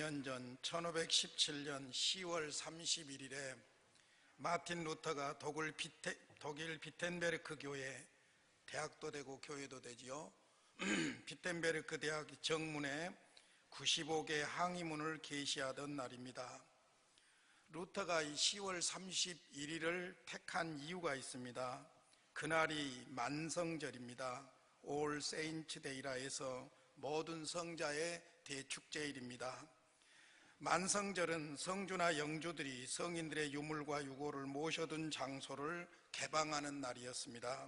5년 전 1517년 10월 31일에 마틴 루터가 독일 비텐베르크 교회, 대학도 되고 교회도 되지요. 비텐베르크 대학 정문에 95개 항의문을 게시하던 날입니다. 루터가 이 10월 31일을 택한 이유가 있습니다. 그날이 만성절입니다. All Saints Day라 해서 모든 성자의 대축제일입니다. 만성절은 성주나 영주들이 성인들의 유물과 유고를 모셔둔 장소를 개방하는 날이었습니다.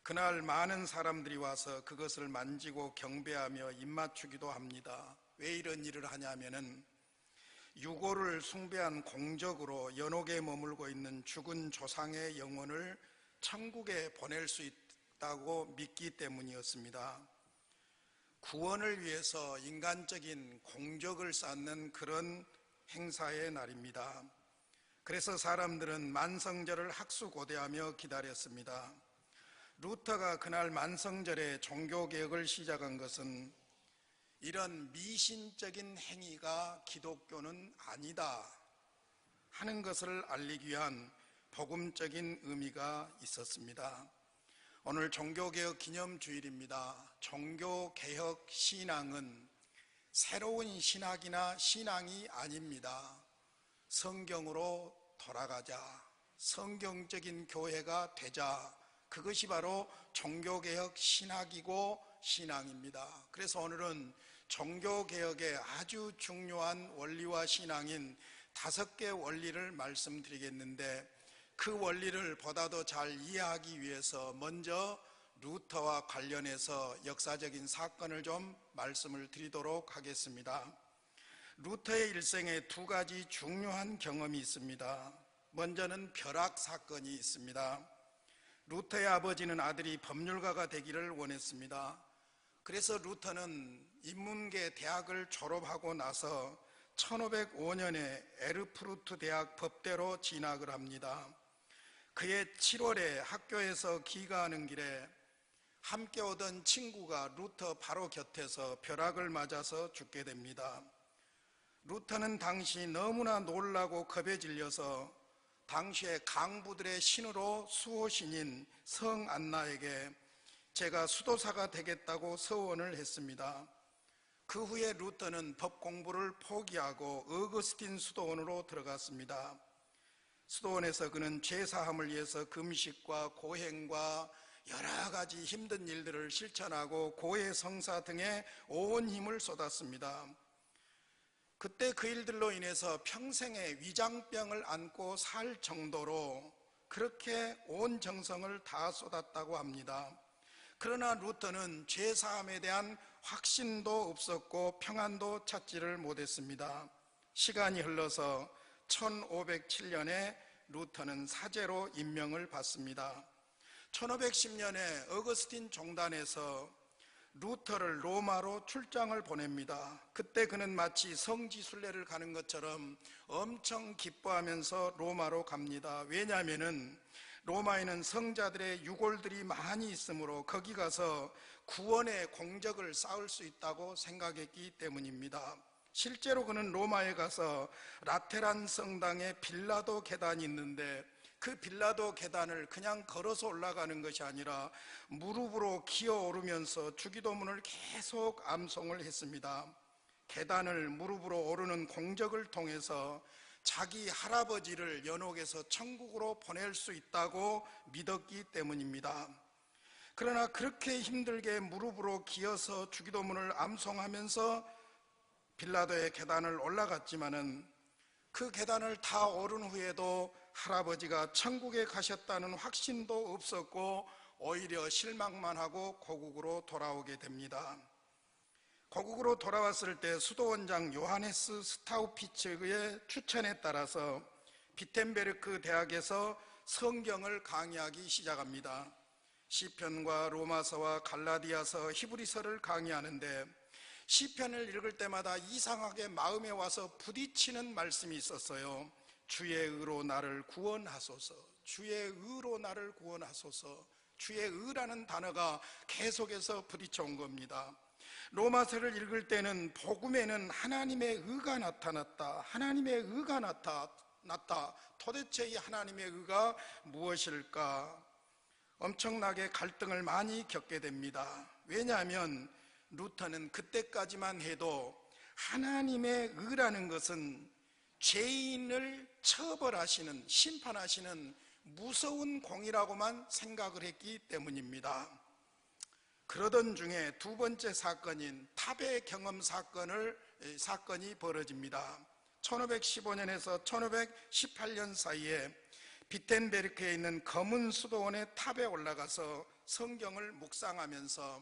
그날 많은 사람들이 와서 그것을 만지고 경배하며 입맞추기도 합니다. 왜 이런 일을 하냐면은 유고를 숭배한 공적으로 연옥에 머물고 있는 죽은 조상의 영혼을 천국에 보낼 수 있다고 믿기 때문이었습니다. 구원을 위해서 인간적인 공적을 쌓는 그런 행사의 날입니다. 그래서 사람들은 만성절을 학수고대하며 기다렸습니다. 루터가 그날 만성절에 종교개혁을 시작한 것은 이런 미신적인 행위가 기독교는 아니다 하는 것을 알리기 위한 복음적인 의미가 있었습니다. 오늘 종교개혁 기념주일입니다. 종교개혁 신앙은 새로운 신학이나 신앙이 아닙니다. 성경으로 돌아가자, 성경적인 교회가 되자, 그것이 바로 종교개혁 신학이고 신앙입니다. 그래서 오늘은 종교개혁의 아주 중요한 원리와 신앙인 5개 원리를 말씀드리겠는데, 그 원리를 보다 더 잘 이해하기 위해서 먼저 루터와 관련해서 역사적인 사건을 좀 말씀을 드리도록 하겠습니다. 루터의 일생에 2가지 중요한 경험이 있습니다. 먼저는 벼락 사건이 있습니다. 루터의 아버지는 아들이 법률가가 되기를 원했습니다. 그래서 루터는 인문계 대학을 졸업하고 나서 1505년에 에르푸르트 대학 법대로 진학을 합니다. 그해 7월에 학교에서 귀가하는 길에 함께 오던 친구가 루터 바로 곁에서 벼락을 맞아서 죽게 됩니다. 루터는 당시 너무나 놀라고 겁에 질려서 당시의 강부들의 신으로 수호신인 성 안나에게 제가 수도사가 되겠다고 서원을 했습니다. 그 후에 루터는 법 공부를 포기하고 어거스틴 수도원으로 들어갔습니다. 수도원에서 그는 죄사함을 위해서 금식과 고행과 여러 가지 힘든 일들을 실천하고 고해 성사 등에 온 힘을 쏟았습니다. 그때 그 일들로 인해서 평생에 위장병을 안고 살 정도로 그렇게 온 정성을 다 쏟았다고 합니다. 그러나 루터는 죄사함에 대한 확신도 없었고 평안도 찾지를 못했습니다. 시간이 흘러서 1507년에 루터는 사제로 임명을 받습니다. 1510년에 어거스틴 종단에서 루터를 로마로 출장을 보냅니다. 그때 그는 마치 성지순례를 가는 것처럼 엄청 기뻐하면서 로마로 갑니다. 왜냐하면 로마에는 성자들의 유골들이 많이 있으므로 거기 가서 구원의 공적을 쌓을 수 있다고 생각했기 때문입니다. 실제로 그는 로마에 가서 라테란 성당에 빌라도 계단이 있는데 그 빌라도 계단을 그냥 걸어서 올라가는 것이 아니라 무릎으로 기어오르면서 주기도문을 계속 암송을 했습니다. 계단을 무릎으로 오르는 공적을 통해서 자기 할아버지를 연옥에서 천국으로 보낼 수 있다고 믿었기 때문입니다. 그러나 그렇게 힘들게 무릎으로 기어서 주기도문을 암송하면서 빌라도의 계단을 올라갔지만은 그 계단을 다 오른 후에도 할아버지가 천국에 가셨다는 확신도 없었고 오히려 실망만 하고 고국으로 돌아오게 됩니다. 고국으로 돌아왔을 때 수도원장 요하네스 스타우피츠의 추천에 따라서 비텐베르크 대학에서 성경을 강의하기 시작합니다. 시편과 로마서와 갈라디아서, 히브리서를 강의하는데 시편을 읽을 때마다 이상하게 마음에 와서 부딪히는 말씀이 있었어요. 주의 의로 나를 구원하소서, 주의 의로 나를 구원하소서. 주의 의라는 단어가 계속해서 부딪혀온 겁니다. 로마서를 읽을 때는 복음에는 하나님의 의가 나타났다, 하나님의 의가 나타났다. 도대체 이 하나님의 의가 무엇일까? 엄청나게 갈등을 많이 겪게 됩니다. 왜냐하면 루터는 그때까지만 해도 하나님의 의라는 것은 죄인을 처벌하시는, 심판하시는 무서운 공이라고만 생각을 했기 때문입니다. 그러던 중에 두 번째 사건인 탑의 경험 사건이 벌어집니다. 1515년에서 1518년 사이에 비텐베르크에 있는 검은 수도원의 탑에 올라가서 성경을 묵상하면서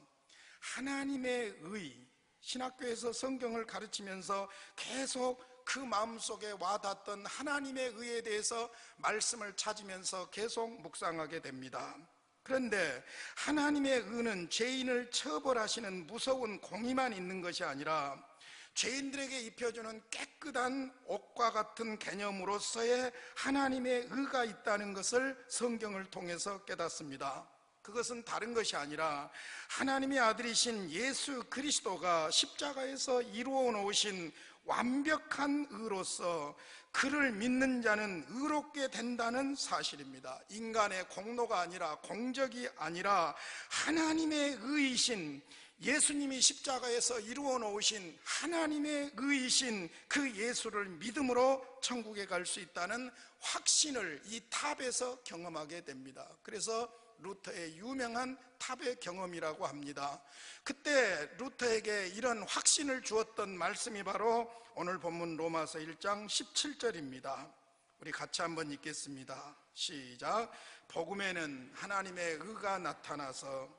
하나님의 의, 신학교에서 성경을 가르치면서 계속 그 마음속에 와닿던 하나님의 의에 대해서 말씀을 찾으면서 계속 묵상하게 됩니다. 그런데 하나님의 의는 죄인을 처벌하시는 무서운 공의만 있는 것이 아니라 죄인들에게 입혀주는 깨끗한 옷과 같은 개념으로서의 하나님의 의가 있다는 것을 성경을 통해서 깨닫습니다. 그것은 다른 것이 아니라 하나님의 아들이신 예수 그리스도가 십자가에서 이루어 놓으신 완벽한 의로서 그를 믿는 자는 의롭게 된다는 사실입니다. 인간의 공로가 아니라, 공적이 아니라 하나님의 의이신, 예수님이 십자가에서 이루어 놓으신 하나님의 의이신 그 예수를 믿음으로 천국에 갈 수 있다는 확신을 이 탑에서 경험하게 됩니다. 그래서 루터의 유명한 탑의 경험이라고 합니다. 그때 루터에게 이런 확신을 주었던 말씀이 바로 오늘 본문 로마서 1장 17절입니다. 우리 같이 한번 읽겠습니다. 시작. 복음에는 하나님의 의가 나타나서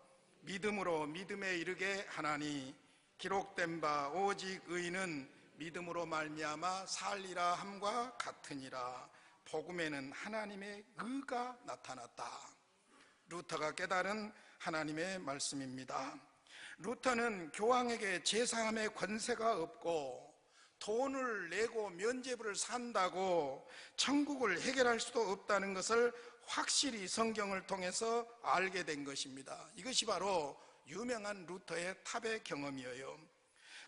믿음으로 믿음에 이르게 하나니 기록된 바 오직 의인은 믿음으로 말미암아 살리라 함과 같으니라. 복음에는 하나님의 의가 나타났다. 루터가 깨달은 하나님의 말씀입니다. 루터는 교황에게 제사함의 권세가 없고 돈을 내고 면죄부를 산다고 천국을 해결할 수도 없다는 것을 확실히 성경을 통해서 알게 된 것입니다. 이것이 바로 유명한 루터의 탑의 경험이에요.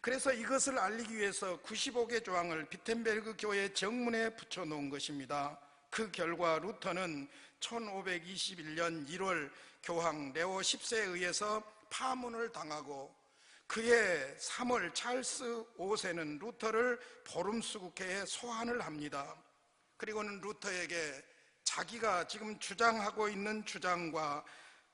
그래서 이것을 알리기 위해서 95개 조항을 비텐베르크 교회 정문에 붙여놓은 것입니다. 그 결과 루터는 1521년 1월 교황 레오 10세에 의해서 파문을 당하고 그해 3월 찰스 5세는 루터를 보름수국회에 소환을 합니다. 그리고는 루터에게 자기가 지금 주장하고 있는 주장과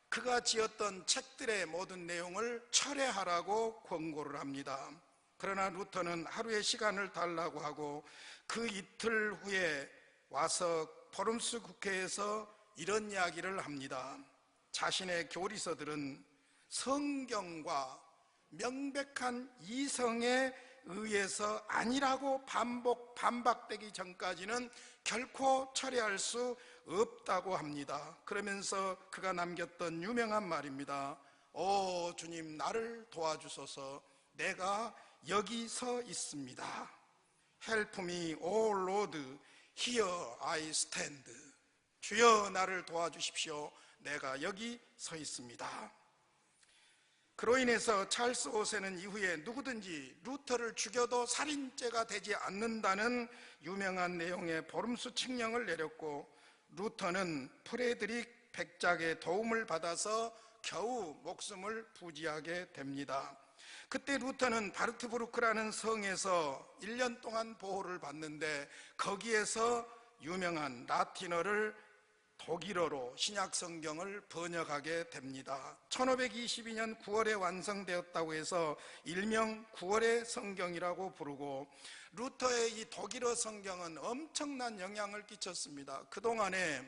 그가 지었던 책들의 모든 내용을 철회하라고 권고를 합니다. 그러나 루터는 하루의 시간을 달라고 하고 그 이틀 후에 와서 보름수 국회에서 이런 이야기를 합니다. 자신의 교리서들은 성경과 명백한 이성에 의해서 아니라고 반박되기 전까지는 결코 철회할 수 없다고 합니다. 그러면서 그가 남겼던 유명한 말입니다. 오 주님, 나를 도와주소서. 내가 여기 서 있습니다. Help me, O Lord, here I stand. 주여 나를 도와주십시오. 내가 여기 서 있습니다. 그로 인해서 찰스 5세는 이후에 누구든지 루터를 죽여도 살인죄가 되지 않는다는 유명한 내용의 보름수 칙령을 내렸고 루터는 프레드릭 백작의 도움을 받아서 겨우 목숨을 부지하게 됩니다. 그때 루터는 바르트부르크라는 성에서 1년 동안 보호를 받는데 거기에서 유명한 라틴어를 독일어로 신약 성경을 번역하게 됩니다. 1522년 9월에 완성되었다고 해서 일명 9월의 성경이라고 부르고 루터의 이 독일어 성경은 엄청난 영향을 끼쳤습니다. 그동안에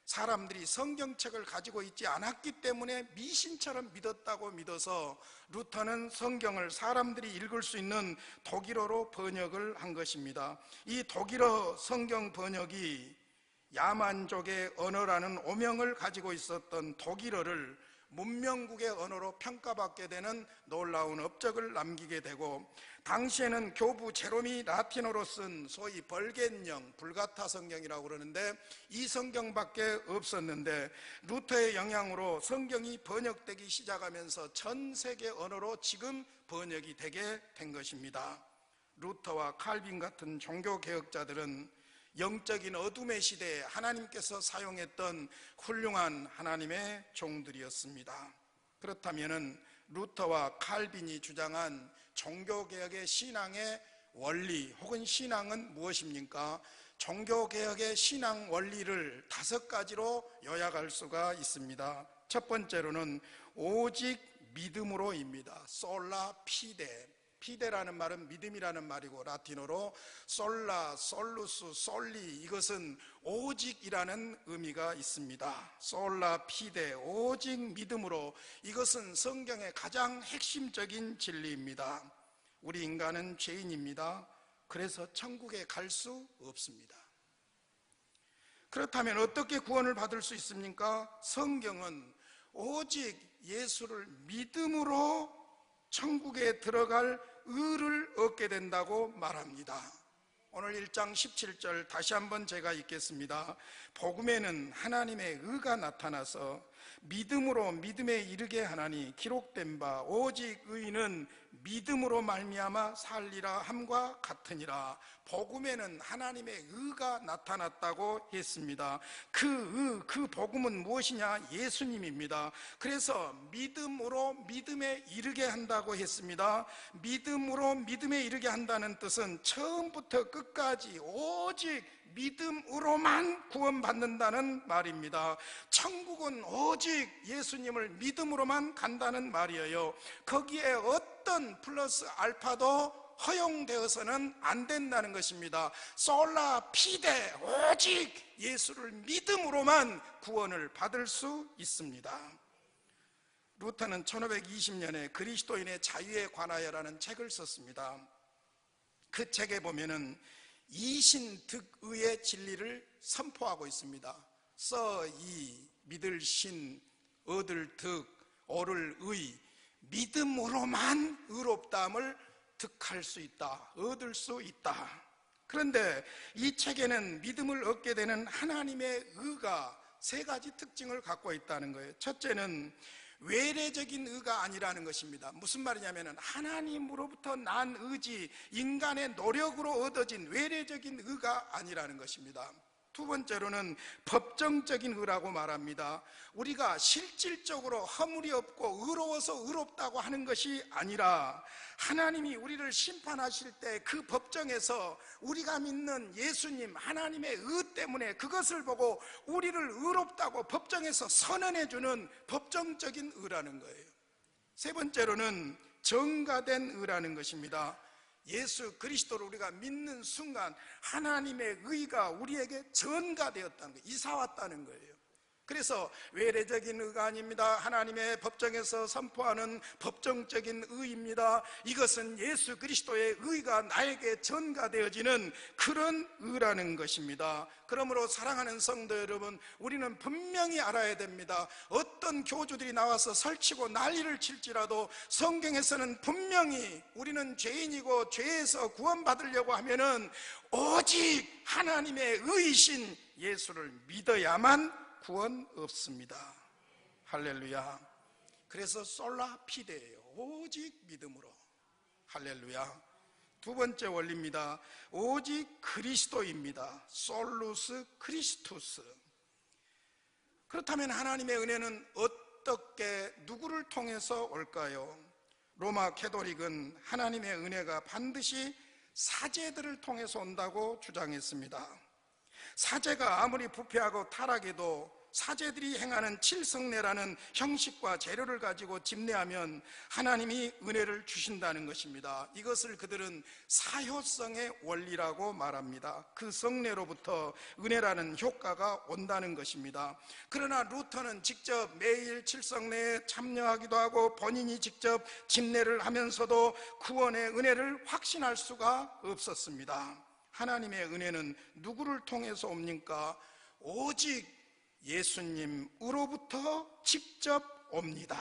사람들이 성경책을 가지고 있지 않았기 때문에 미신처럼 믿었다고 믿어서 루터는 성경을 사람들이 읽을 수 있는 독일어로 번역을 한 것입니다. 이 독일어 성경 번역이 야만족의 언어라는 오명을 가지고 있었던 독일어를 문명국의 언어로 평가받게 되는 놀라운 업적을 남기게 되고, 당시에는 교부 제롬이 라틴어로 쓴 소위 벌겟령, 불가타 성경이라고 그러는데 이 성경밖에 없었는데, 루터의 영향으로 성경이 번역되기 시작하면서 전 세계 언어로 지금 번역이 되게 된 것입니다. 루터와 칼빈 같은 종교개혁자들은 영적인 어둠의 시대에 하나님께서 사용했던 훌륭한 하나님의 종들이었습니다. 그렇다면 루터와 칼빈이 주장한 종교개혁의 신앙의 원리 혹은 신앙은 무엇입니까? 종교개혁의 신앙 원리를 5가지로 요약할 수가 있습니다. 첫 번째로는 오직 믿음으로입니다. 솔라 피데. 피데라는 말은 믿음이라는 말이고, 라틴어로 솔라, 솔루스, 솔리, 이것은 오직이라는 의미가 있습니다. 솔라 피데, 오직 믿음으로. 이것은 성경의 가장 핵심적인 진리입니다. 우리 인간은 죄인입니다. 그래서 천국에 갈 수 없습니다. 그렇다면 어떻게 구원을 받을 수 있습니까? 성경은 오직 예수를 믿음으로 천국에 들어갈 의를 얻게 된다고 말합니다. 오늘 1장 17절 다시 한번 제가 읽겠습니다. 복음에는 하나님의 의가 나타나서 믿음으로 믿음에 이르게 하나니, 기록된 바 오직 의인은 믿음으로 말미암아 살리라 함과 같으니라. 복음에는 하나님의 의가 나타났다고 했습니다. 그 복음은 무엇이냐? 예수님입니다. 그래서 믿음으로 믿음에 이르게 한다고 했습니다. 믿음으로 믿음에 이르게 한다는 뜻은 처음부터 끝까지 오직 믿음으로만 구원받는다는 말입니다. 천국은 오직 예수님을 믿음으로만 간다는 말이에요. 거기에 어떤 플러스 알파도 허용되어서는 안 된다는 것입니다. 솔라 피데, 오직 예수를 믿음으로만 구원을 받을 수 있습니다. 루터는 1520년에 그리스도인의 자유에 관하여라는 책을 썼습니다. 그 책에 보면은 이신득의의 진리를 선포하고 있습니다. 이, 믿을 신, 얻을 득, 오를 의, 믿음으로만 의롭다함을 득할 수 있다, 얻을 수 있다. 그런데 이 책에는 믿음을 얻게 되는 하나님의 의가 3가지 특징을 갖고 있다는 거예요. 첫째는 외래적인 의가 아니라는 것입니다. 무슨 말이냐면 하나님으로부터 난 의지, 인간의 노력으로 얻어진 외래적인 의가 아니라는 것입니다. 두 번째로는 법정적인 의라고 말합니다. 우리가 실질적으로 허물이 없고 의로워서 의롭다고 하는 것이 아니라 하나님이 우리를 심판하실 때 그 법정에서 우리가 믿는 예수님 하나님의 의 때문에 그것을 보고 우리를 의롭다고 법정에서 선언해주는 법정적인 의라는 거예요. 세 번째로는 정가된 의라는 것입니다. 예수 그리스도를 우리가 믿는 순간 하나님의 의가 우리에게 전가되었다는 거예요. 이사왔다는 거예요. 그래서 외래적인 의가 아닙니다. 하나님의 법정에서 선포하는 법정적인 의입니다. 이것은 예수 그리스도의 의가 나에게 전가되어지는 그런 의라는 것입니다. 그러므로 사랑하는 성도 여러분, 우리는 분명히 알아야 됩니다. 어떤 교주들이 나와서 설치고 난리를 칠지라도 성경에서는 분명히 우리는 죄인이고 죄에서 구원받으려고 하면은 오직 하나님의 의이신 예수를 믿어야만 구원 없습니다. 할렐루야. 그래서 솔라 피데예요. 오직 믿음으로. 할렐루야. 두 번째 원리입니다. 오직 그리스도입니다. 솔루스 크리스투스. 그렇다면 하나님의 은혜는 어떻게 누구를 통해서 올까요? 로마 캐토릭은 하나님의 은혜가 반드시 사제들을 통해서 온다고 주장했습니다. 사제가 아무리 부패하고 타락해도 사제들이 행하는 칠성례라는 형식과 재료를 가지고 집례하면 하나님이 은혜를 주신다는 것입니다. 이것을 그들은 사효성의 원리라고 말합니다. 그 성례로부터 은혜라는 효과가 온다는 것입니다. 그러나 루터는 직접 매일 칠성례에 참여하기도 하고 본인이 직접 집례를 하면서도 구원의 은혜를 확신할 수가 없었습니다. 하나님의 은혜는 누구를 통해서 옵니까? 오직 예수님으로부터 직접 옵니다.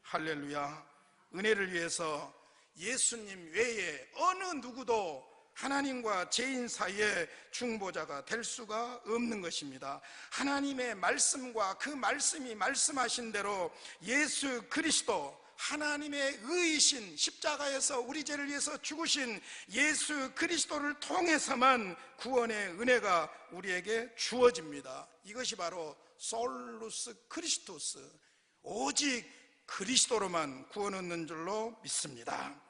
할렐루야. 은혜를 위해서 예수님 외에 어느 누구도 하나님과 죄인 사이에 중보자가 될 수가 없는 것입니다. 하나님의 말씀과 그 말씀이 말씀하신 대로 예수 그리스도, 하나님의 의이신, 십자가에서 우리 죄를 위해서 죽으신 예수 그리스도를 통해서만 구원의 은혜가 우리에게 주어집니다. 이것이 바로 솔루스 크리스토스, 오직 그리스도로만 구원 얻는 줄로 믿습니다.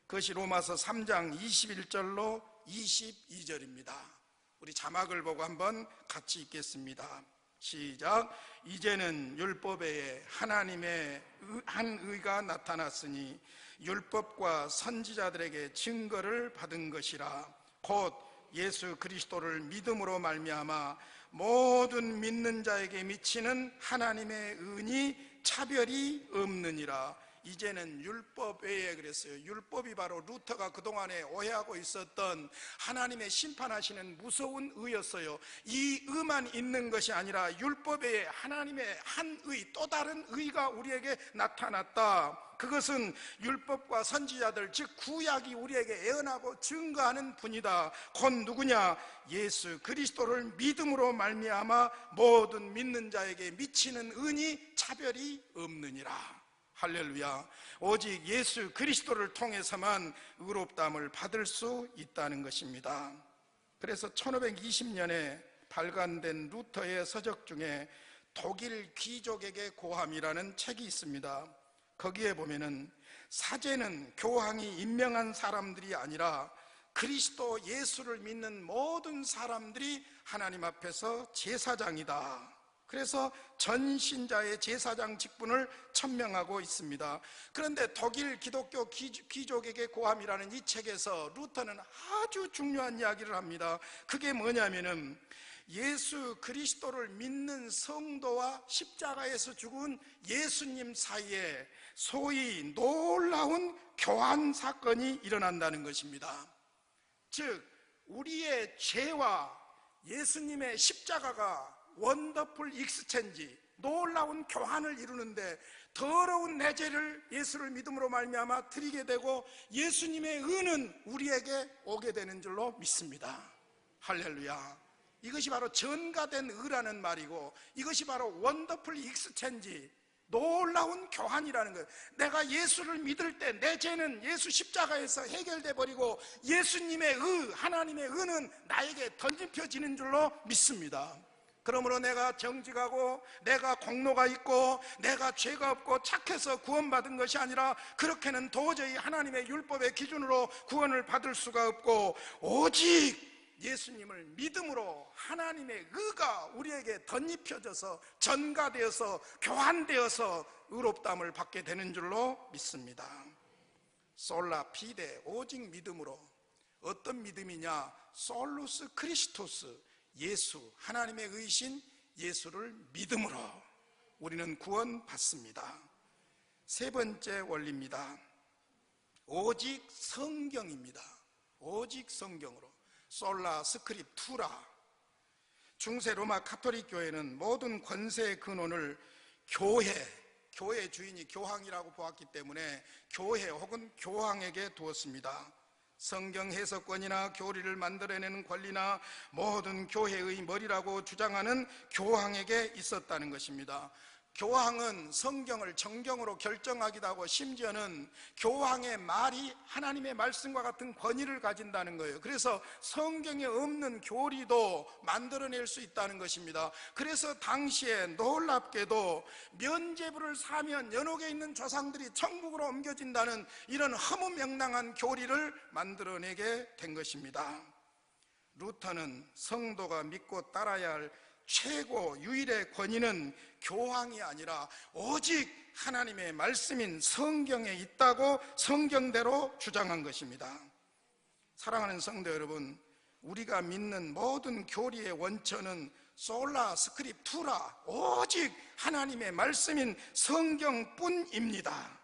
그것이 로마서 3장 21절로 22절입니다. 우리 자막을 보고 한번 같이 읽겠습니다. 시작. 이제는 율법에 하나님의 한 의가 나타났으니 율법과 선지자들에게 증거를 받은 것이라. 곧 예수 그리스도를 믿음으로 말미암아 모든 믿는 자에게 미치는 하나님의 은이 차별이 없느니라. 이제는 율법 외에, 그랬어요. 율법이 바로 루터가 그동안에 오해하고 있었던 하나님의 심판하시는 무서운 의였어요. 이 의만 있는 것이 아니라 율법 외에 하나님의 한 의, 또 다른 의가 우리에게 나타났다. 그것은 율법과 선지자들, 즉 구약이 우리에게 예언하고 증거하는 분이다. 곧 누구냐? 예수 그리스도를 믿음으로 말미암아 모든 믿는 자에게 미치는 은이 차별이 없느니라. 할렐루야. 오직 예수 그리스도를 통해서만 의롭다함을 받을 수 있다는 것입니다. 그래서 1520년에 발간된 루터의 서적 중에 독일 귀족에게 고함이라는 책이 있습니다. 거기에 보면은 사제는 교황이 임명한 사람들이 아니라 그리스도 예수를 믿는 모든 사람들이 하나님 앞에서 제사장이다. 그래서 전신자의 제사장 직분을 천명하고 있습니다. 그런데 독일 기독교 귀족에게 고함이라는 이 책에서 루터는 아주 중요한 이야기를 합니다. 그게 뭐냐면은 예수 그리스도를 믿는 성도와 십자가에서 죽은 예수님 사이에 소위 놀라운 교환 사건이 일어난다는 것입니다. 즉 우리의 죄와 예수님의 십자가가 원더풀 익스체인지, 놀라운 교환을 이루는데 더러운 내 죄를 예수를 믿음으로 말미암아 드리게 되고 예수님의 의는 우리에게 오게 되는 줄로 믿습니다. 할렐루야. 이것이 바로 전가된 의라는 말이고, 이것이 바로 원더풀 익스체인지, 놀라운 교환이라는 거예요. 내가 예수를 믿을 때 내 죄는 예수 십자가에서 해결돼 버리고 예수님의 의, 하나님의 의는 나에게 던집혀지는 줄로 믿습니다. 그러므로 내가 정직하고 내가 공로가 있고 내가 죄가 없고 착해서 구원받은 것이 아니라 그렇게는 도저히 하나님의 율법의 기준으로 구원을 받을 수가 없고, 오직 예수님을 믿음으로 하나님의 의가 우리에게 덧입혀져서 전가되어서 교환되어서 의롭다함을 받게 되는 줄로 믿습니다. 솔라 피데, 오직 믿음으로. 어떤 믿음이냐? 솔루스 크리스토스, 예수, 하나님의 의신 예수를 믿음으로 우리는 구원받습니다. 세 번째 원리입니다. 오직 성경입니다. 오직 성경으로. 솔라 스크립투라. 중세 로마 가톨릭 교회는 모든 권세의 근원을 교회 주인이 교황이라고 보았기 때문에 교회 혹은 교황에게 두었습니다. 성경 해석권이나 교리를 만들어내는 권리나 모든 교회의 머리라고 주장하는 교황에게 있었다는 것입니다. 교황은 성경을 정경으로 결정하기도 하고 심지어는 교황의 말이 하나님의 말씀과 같은 권위를 가진다는 거예요. 그래서 성경에 없는 교리도 만들어낼 수 있다는 것입니다. 그래서 당시에 놀랍게도 면죄부를 사면 연옥에 있는 조상들이 천국으로 옮겨진다는 이런 허무맹랑한 교리를 만들어내게 된 것입니다. 루터는 성도가 믿고 따라야 할 최고 유일의 권위는 교황이 아니라 오직 하나님의 말씀인 성경에 있다고 성경대로 주장한 것입니다. 사랑하는 성도 여러분, 우리가 믿는 모든 교리의 원천은 솔라 스크립투라, 오직 하나님의 말씀인 성경뿐입니다.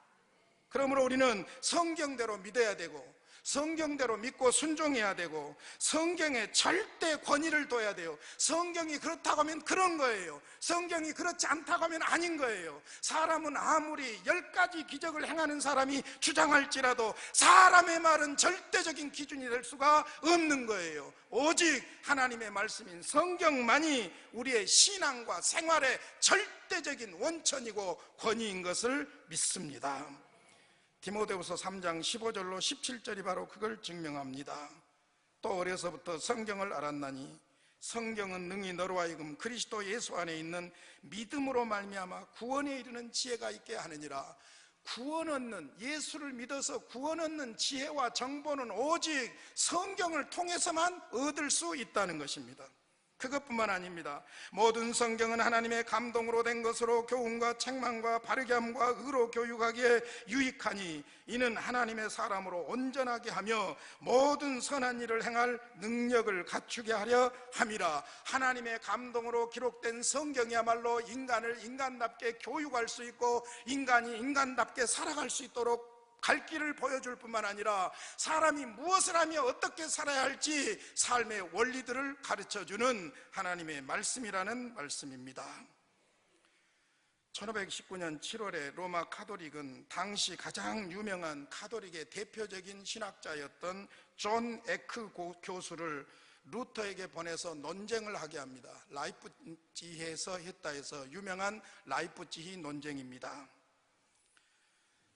그러므로 우리는 성경대로 믿어야 되고 성경대로 믿고 순종해야 되고 성경에 절대 권위를 둬야 돼요. 성경이 그렇다고 하면 그런 거예요. 성경이 그렇지 않다고 하면 아닌 거예요. 사람은 아무리 10가지 기적을 행하는 사람이 주장할지라도 사람의 말은 절대적인 기준이 될 수가 없는 거예요. 오직 하나님의 말씀인 성경만이 우리의 신앙과 생활의 절대적인 원천이고 권위인 것을 믿습니다. 디모데후서 3장 15절로 17절이 바로 그걸 증명합니다. 또 어려서부터 성경을 알았나니 성경은 능히 너로 하여금 그리스도 예수 안에 있는 믿음으로 말미암아 구원에 이르는 지혜가 있게 하느니라. 구원 얻는, 예수를 믿어서 구원 얻는 지혜와 정보는 오직 성경을 통해서만 얻을 수 있다는 것입니다. 그것뿐만 아닙니다. 모든 성경은 하나님의 감동으로 된 것으로 교훈과 책망과 바르게 함과 의로 교육하기에 유익하니 이는 하나님의 사람으로 온전하게 하며 모든 선한 일을 행할 능력을 갖추게 하려 함이라. 하나님의 감동으로 기록된 성경이야말로 인간을 인간답게 교육할 수 있고 인간이 인간답게 살아갈 수 있도록 갈 길을 보여줄 뿐만 아니라 사람이 무엇을 하며 어떻게 살아야 할지 삶의 원리들을 가르쳐주는 하나님의 말씀이라는 말씀입니다. 1519년 7월에 로마 카톨릭은 당시 가장 유명한 카톨릭의 대표적인 신학자였던 존 에크 교수를 루터에게 보내서 논쟁을 하게 합니다. 라이프치히에서 했다 해서 유명한 라이프치히 논쟁입니다.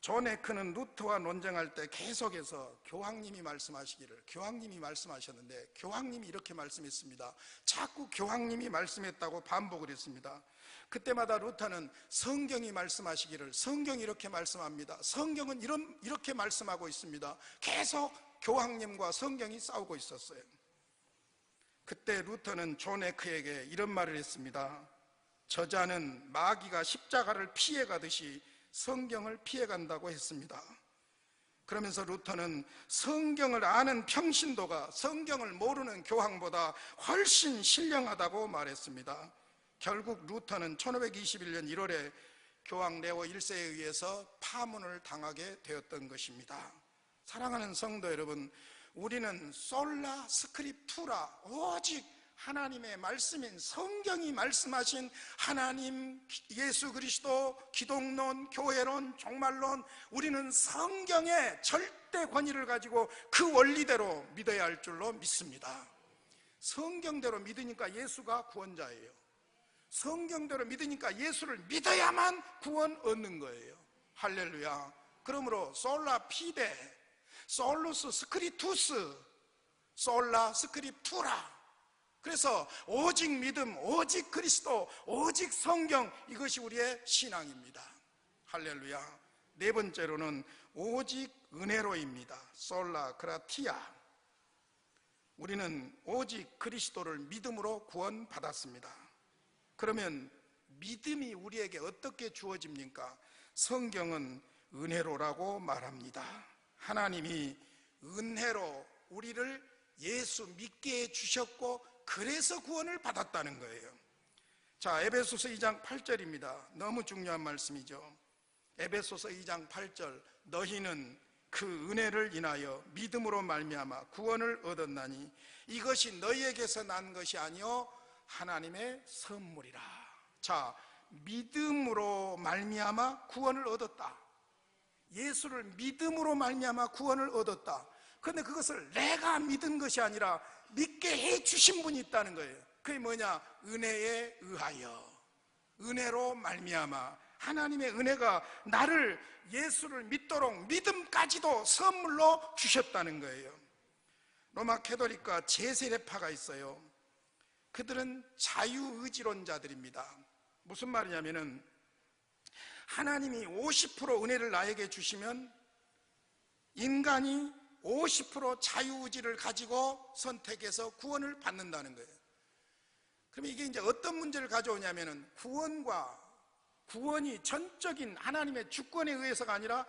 존 에크는 루터와 논쟁할 때 계속해서 교황님이 말씀하시기를, 교황님이 말씀하셨는데 교황님이 이렇게 말씀했습니다. 자꾸 교황님이 말씀했다고 반복을 했습니다. 그때마다 루터는 성경이 말씀하시기를, 성경이 이렇게 말씀합니다, 성경은 이렇게 말씀하고 있습니다. 계속 교황님과 성경이 싸우고 있었어요. 그때 루터는 존 에크에게 이런 말을 했습니다. 저자는 마귀가 십자가를 피해가듯이 성경을 피해간다고 했습니다. 그러면서 루터는 성경을 아는 평신도가 성경을 모르는 교황보다 훨씬 신령하다고 말했습니다. 결국 루터는 1521년 1월에 교황 레오 1세에 의해서 파문을 당하게 되었던 것입니다. 사랑하는 성도 여러분, 우리는 솔라 스크립투라, 오직 하나님의 말씀인 성경이 말씀하신 하나님, 예수 그리스도, 기독론, 교회론, 종말론, 우리는 성경의 절대 권위를 가지고 그 원리대로 믿어야 할 줄로 믿습니다. 성경대로 믿으니까 예수가 구원자예요. 성경대로 믿으니까 예수를 믿어야만 구원 얻는 거예요. 할렐루야. 그러므로 솔라 피데, 솔루스 스크립투스, 솔라 스크립투라. 그래서 오직 믿음, 오직 그리스도, 오직 성경, 이것이 우리의 신앙입니다. 할렐루야. 네 번째로는 오직 은혜로입니다. 솔라 그라티아. 우리는 오직 그리스도를 믿음으로 구원받았습니다. 그러면 믿음이 우리에게 어떻게 주어집니까? 성경은 은혜로라고 말합니다. 하나님이 은혜로 우리를 예수 믿게 해주셨고 그래서 구원을 받았다는 거예요. 자, 에베소서 2장 8절입니다. 너무 중요한 말씀이죠. 에베소서 2장 8절, 너희는 그 은혜를 인하여 믿음으로 말미암아 구원을 얻었나니 이것이 너희에게서 난 것이 아니요 하나님의 선물이라. 자, 믿음으로 말미암아 구원을 얻었다. 예수를 믿음으로 말미암아 구원을 얻었다. 그런데 그것을 내가 믿은 것이 아니라 믿게 해주신 분이 있다는 거예요. 그게 뭐냐? 은혜에 의하여, 은혜로 말미암아 하나님의 은혜가 나를 예수를 믿도록 믿음까지도 선물로 주셨다는 거예요. 로마 캐톨릭과 제세례파가 있어요. 그들은 자유의지론자들입니다. 무슨 말이냐면은 하나님이 50% 은혜를 나에게 주시면 인간이 50% 자유의지를 가지고 선택해서 구원을 받는다는 거예요. 그러면 이게 이제 어떤 문제를 가져오냐면은 구원이 전적인 하나님의 주권에 의해서가 아니라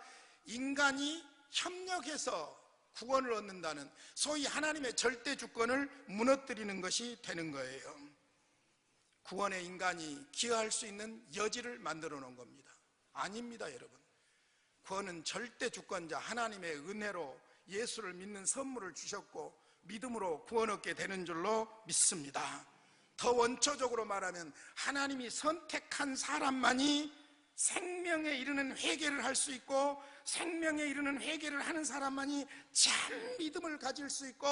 인간이 협력해서 구원을 얻는다는 소위 하나님의 절대 주권을 무너뜨리는 것이 되는 거예요. 구원에 인간이 기여할 수 있는 여지를 만들어 놓은 겁니다. 아닙니다, 여러분. 구원은 절대 주권자 하나님의 은혜로 예수를 믿는 선물을 주셨고 믿음으로 구원 얻게 되는 줄로 믿습니다. 더 원초적으로 말하면 하나님이 선택한 사람만이 생명에 이르는 회개를 할 수 있고, 생명에 이르는 회개를 하는 사람만이 참 믿음을 가질 수 있고,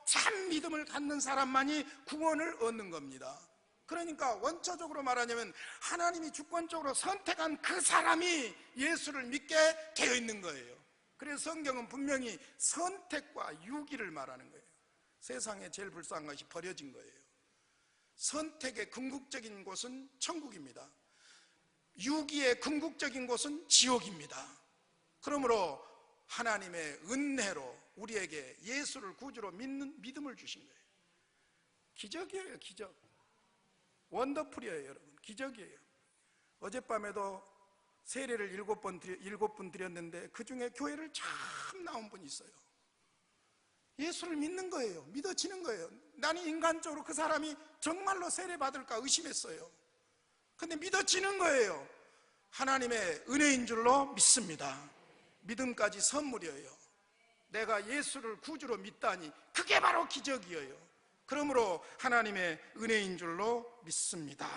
참 믿음을 갖는 사람만이 구원을 얻는 겁니다. 그러니까 원초적으로 말하자면 하나님이 주권적으로 선택한 그 사람이 예수를 믿게 되어 있는 거예요. 그래서 성경은 분명히 선택과 유기를 말하는 거예요. 세상에 제일 불쌍한 것이 버려진 거예요. 선택의 궁극적인 곳은 천국입니다. 유기의 궁극적인 곳은 지옥입니다. 그러므로 하나님의 은혜로 우리에게 예수를 구주로 믿는 믿음을 주신 거예요. 기적이에요, 기적. 원더풀이에요, 여러분. 기적이에요. 어젯밤에도 세례를 7분 드렸는데 그 중에 교회를 참 나온 분이 있어요. 예수를 믿는 거예요. 믿어지는 거예요. 나는 인간적으로 그 사람이 정말로 세례 받을까 의심했어요. 근데 믿어지는 거예요. 하나님의 은혜인 줄로 믿습니다. 믿음까지 선물이에요. 내가 예수를 구주로 믿다니 그게 바로 기적이에요. 그러므로 하나님의 은혜인 줄로 믿습니다.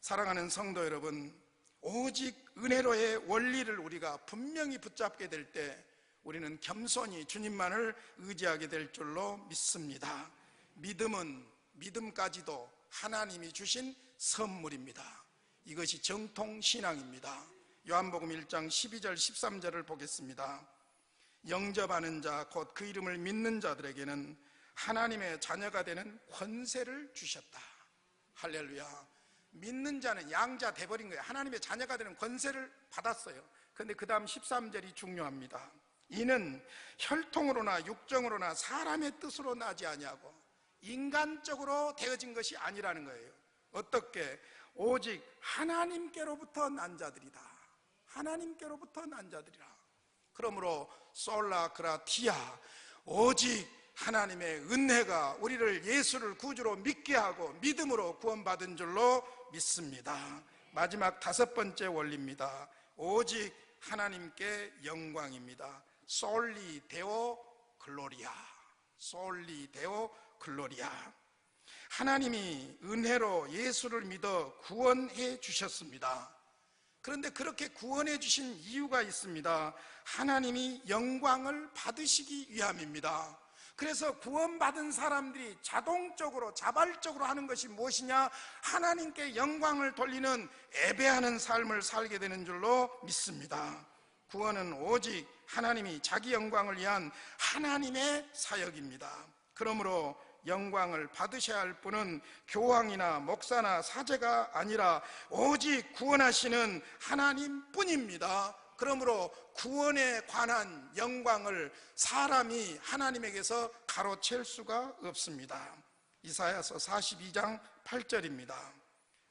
사랑하는 성도 여러분, 오직 은혜로의 원리를 우리가 분명히 붙잡게 될 때 우리는 겸손히 주님만을 의지하게 될 줄로 믿습니다. 믿음은 믿음까지도 하나님이 주신 선물입니다. 이것이 정통신앙입니다. 요한복음 1장 12절 13절을 보겠습니다. 영접하는 자 곧 그 이름을 믿는 자들에게는 하나님의 자녀가 되는 권세를 주셨다. 할렐루야. 믿는 자는 양자 돼버린 거예요. 하나님의 자녀가 되는 권세를 받았어요. 그런데 그 다음 13절이 중요합니다. 이는 혈통으로나 육정으로나 사람의 뜻으로 나지 아니하고 인간적으로 되어진 것이 아니라는 거예요. 어떻게? 오직 하나님께로부터 난 자들이다. 하나님께로부터 난 자들이라. 그러므로 솔라 그라티아, 오직 하나님의 은혜가 우리를 예수를 구주로 믿게 하고 믿음으로 구원받은 줄로 믿습니다. 마지막 5번째 원리입니다. 오직 하나님께 영광입니다. 솔리 데오 글로리아. 솔리 데오 글로리아. 하나님이 은혜로 예수를 믿어 구원해 주셨습니다. 그런데 그렇게 구원해 주신 이유가 있습니다. 하나님이 영광을 받으시기 위함입니다. 그래서 구원받은 사람들이 자동적으로 자발적으로 하는 것이 무엇이냐? 하나님께 영광을 돌리는 예배하는 삶을 살게 되는 줄로 믿습니다. 구원은 오직 하나님이 자기 영광을 위한 하나님의 사역입니다. 그러므로 영광을 받으셔야 할 분은 교황이나 목사나 사제가 아니라 오직 구원하시는 하나님뿐입니다. 그러므로 구원에 관한 영광을 사람이 하나님에게서 가로챌 수가 없습니다. 이사야서 42장 8절입니다.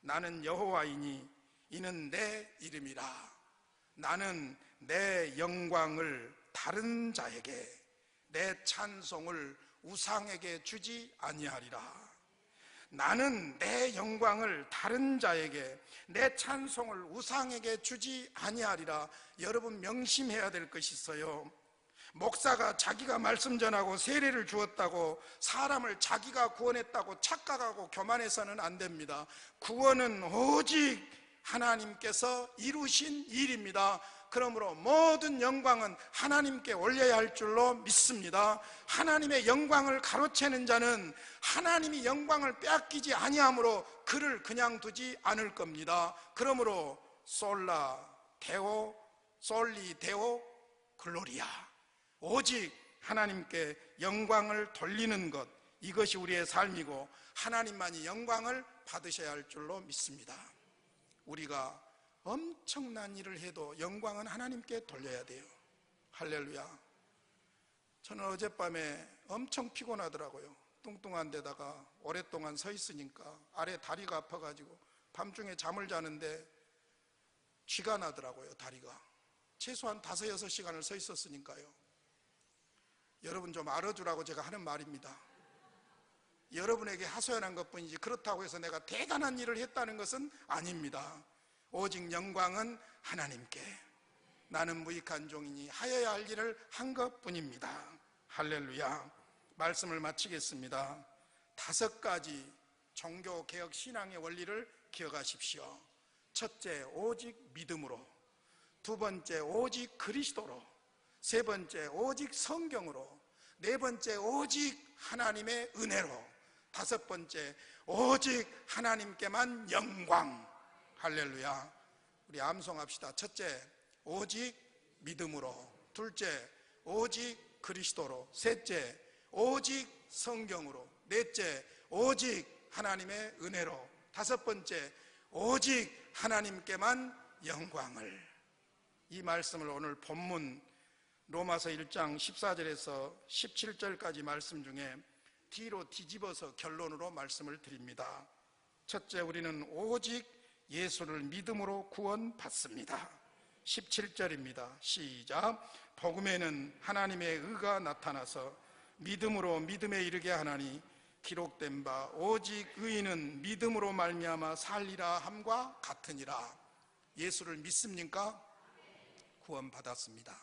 나는 여호와이니 이는 내 이름이라. 나는 내 영광을 다른 자에게, 내 찬송을 우상에게 주지 아니하리라. 나는 내 영광을 다른 자에게, 내 찬송을 우상에게 주지 아니하리라. 여러분 명심해야 될 것이 있어요. 목사가 자기가 말씀 전하고 세례를 주었다고 사람을 자기가 구원했다고 착각하고 교만해서는 안 됩니다. 구원은 오직 하나님께서 이루신 일입니다. 그러므로 모든 영광은 하나님께 올려야 할 줄로 믿습니다. 하나님의 영광을 가로채는 자는 하나님이 영광을 빼앗기지 아니하므로 그를 그냥 두지 않을 겁니다. 그러므로 솔라 데오 솔리 데오 글로리아, 오직 하나님께 영광을 돌리는 것, 이것이 우리의 삶이고 하나님만이 영광을 받으셔야 할 줄로 믿습니다. 우리가 엄청난 일을 해도 영광은 하나님께 돌려야 돼요. 할렐루야. 저는 어젯밤에 엄청 피곤하더라고요. 뚱뚱한 데다가 오랫동안 서 있으니까 아래 다리가 아파가지고 밤중에 잠을 자는데 쥐가 나더라고요. 다리가 최소한 5-6시간을 서 있었으니까요. 여러분 좀 알아주라고 제가 하는 말입니다. 여러분에게 하소연한 것뿐이지 그렇다고 해서 내가 대단한 일을 했다는 것은 아닙니다. 오직 영광은 하나님께, 나는 무익한 종이니 하여야 할 일을 한 것뿐입니다. 할렐루야. 말씀을 마치겠습니다. 5가지 종교개혁 신앙의 원리를 기억하십시오. 첫째, 오직 믿음으로. 두 번째, 오직 그리스도로. 세 번째, 오직 성경으로. 네 번째, 오직 하나님의 은혜로. 5번째, 오직 하나님께만 영광. 할렐루야. 우리 암송합시다. 첫째, 오직 믿음으로. 둘째, 오직 그리스도로. 셋째, 오직 성경으로. 넷째, 오직 하나님의 은혜로. 5번째, 오직 하나님께만 영광을. 이 말씀을 오늘 본문 로마서 1장 14절에서 17절까지 말씀 중에 뒤로 뒤집어서 결론으로 말씀을 드립니다. 첫째, 우리는 오직 예수를 믿음으로 구원받습니다. 17절입니다. 시작. 복음에는 하나님의 의가 나타나서 믿음으로 믿음에 이르게 하나니 기록된 바 오직 의인은 믿음으로 말미암아 살리라 함과 같으니라. 예수를 믿습니까? 구원받았습니다.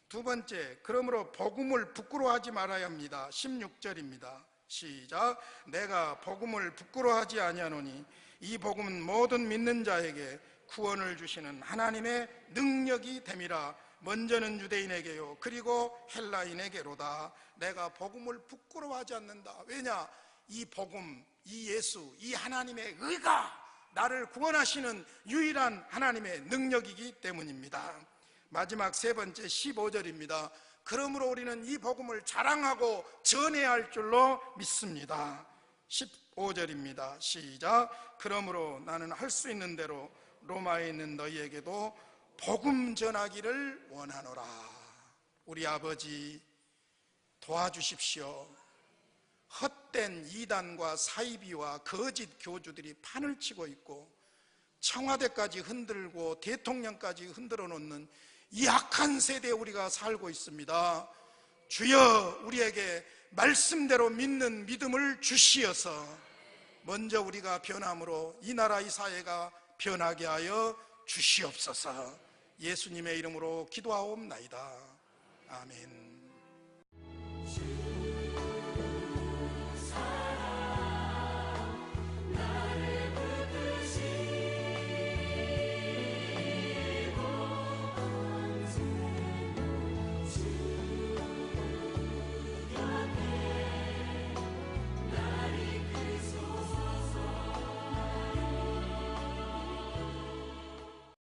두 번째, 그러므로 복음을 부끄러워하지 말아야 합니다. 16절입니다. 시작. 내가 복음을 부끄러워하지 아니하노니 이 복음은 모든 믿는 자에게 구원을 주시는 하나님의 능력이 됨이라. 먼저는 유대인에게요 그리고 헬라인에게로다. 내가 복음을 부끄러워하지 않는다. 왜냐? 이 복음, 이 예수, 이 하나님의 의가 나를 구원하시는 유일한 하나님의 능력이기 때문입니다. 마지막 세 번째 15절입니다. 그러므로 우리는 이 복음을 자랑하고 전해야 할 줄로 믿습니다. 15절입니다. 시작. 그러므로 나는 할 수 있는 대로 로마에 있는 너희에게도 복음 전하기를 원하노라. 우리 아버지 도와주십시오. 헛된 이단과 사이비와 거짓 교주들이 판을 치고 있고 청와대까지 흔들고 대통령까지 흔들어 놓는 이 악한 세대에 우리가 살고 있습니다. 주여, 우리에게 말씀대로 믿는 믿음을 주시어서 먼저 우리가 변함으로 이 나라 이 사회가 변하게 하여 주시옵소서. 예수님의 이름으로 기도하옵나이다. 아멘.